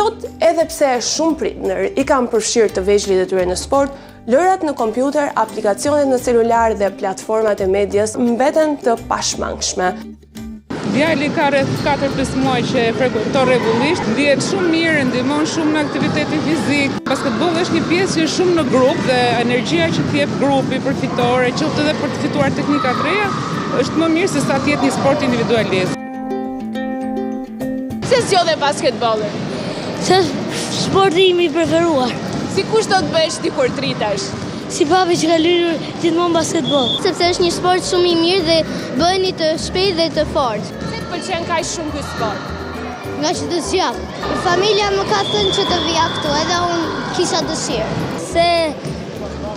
Sot, edhe pse shumë prindër i kanë përfshirë të vegjëlit e tyre në sport, lërat në kompjuter, aplikacionet në celular dhe platformat e medias mbeten të pashmangshme. Djali ka rreth 4-5 muaj që e frekuenton rregullisht, ndihet shumë mirë, ndihmon shumë në aktivitetin fizik. Basketbolli është një pjesë që është shumë në grup dhe energjia që t'jep grupi përfitore, qoftë edhe për të fituar teknika të reja, është më mirë se sa të jetë një sport individualist. Pse zgjodhe basketbollin? Se sporti im i preferuar. Si kush do të bëhesh ti kur të rritesh? Si papi që ka lujtur gjithmonë basketboll. Sepse është një sport shumë i mirë dhe bëheni të shpejtë dhe të fortë. Pse të pëlqen kaq shumë ky sport? Nga që të zgjat. Familja më ka thënë që të vija këtu, edhe unë kisha dëshirë. Se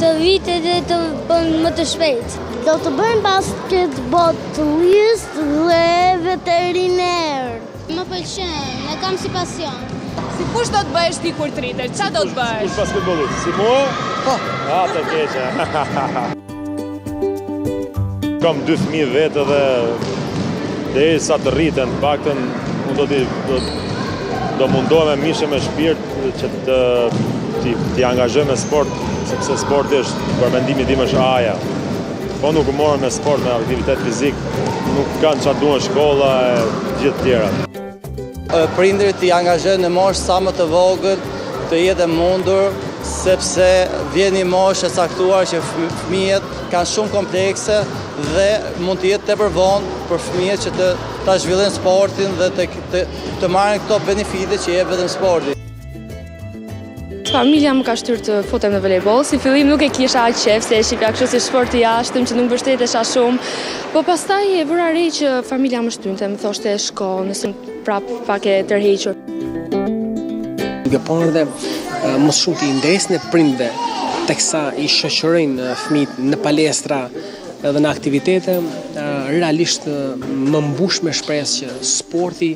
të vite dhe të bën më të shpejt. Do të bëjmë basketbollist dhe veteriner. Më pëlqen, e kam si pasion. Si kush do të bëhesh ti kur të rritesh? Çfarë do të bëhesh? Kush basketbollist? Si mua? Po. Të keqe. Kam 2 fëmijë vetë dhe derisa të rriten, paktën unë do mundohem me mishe me shpirt që t'i angazhoj me sport, sepse sporti është, për mendimin tim është aja. Po nuk u morën me sport, me aktivitet fizik, nuk kanë çfarë duan shkolla e gjithë tjera. Prindërit i angazhojnë në moshë sa më të vogël, të jetë mundur, sepse vjen një moshë e caktuar që fëmijët kanë shumë komplekse dhe mund të jetë tepër vonë për fëmijët që ta zhvillojnë sportin dhe të marrin këto benefite që jep vetëm sporti. Familja më ka shtyrë të futem në volejboll. Si fillim nuk e kisha aq qejf se e shifja kështu si sport i jashtëm që nuk mbështetesha shumë, po pastaj e vëra re që familja më shtynte, më thoshte shko, nëse prap pak e tërhequr. Duke parë dhe më shumë të i ndesën e prindve, teksa i shoqërojnë fëmijët në palestra edhe në aktivitete, realisht më mbush me shpresë që sporti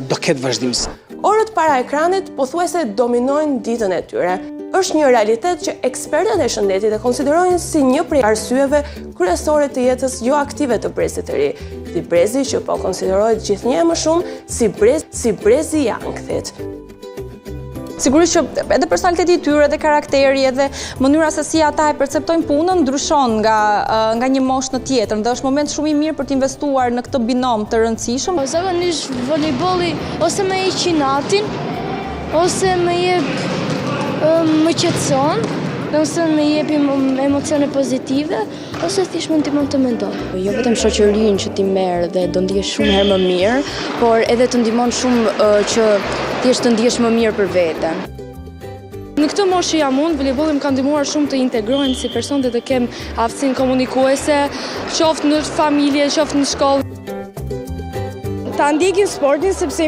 do ketë vazhdimsi. Orët para ekranit pothuajse dominojnë ditën e tyre. Është një realitet që ekspertët e shëndetit e konsiderojnë si një prej arsyeve kryesore të jetës jo aktive të brezit të ri. Këtij brezi që po konsiderohet gjithnjë më shumë si brezi i ankthit. Sigurisht që edhe personaliteti i tyre dhe karakteri edhe mënyra se si ata e perceptojnë punën ndryshon nga një moshë në tjetrën dhe është moment shumë i mirë për të investuar në këtë binom të rëndësishëm. Zakonisht volejbolli ose më heq natin, ose më më qetëson, ose më jep emocione pozitive, ose thjesht mund të mendoj. Jo vetëm shoqërinë që ti merr dhe do ndihesh shumë herë më mirë, por edhe të ndihmon shumë që thjesht të ndihesh më mirë për veten. Në këtë moshë jam unë, volejbolli më ka ndihmuar shumë të integrohem si person dhe të kem aftësinë komunikuese, qoftë në familje, qoftë në shkollë. Ta ndjekim sportin sepse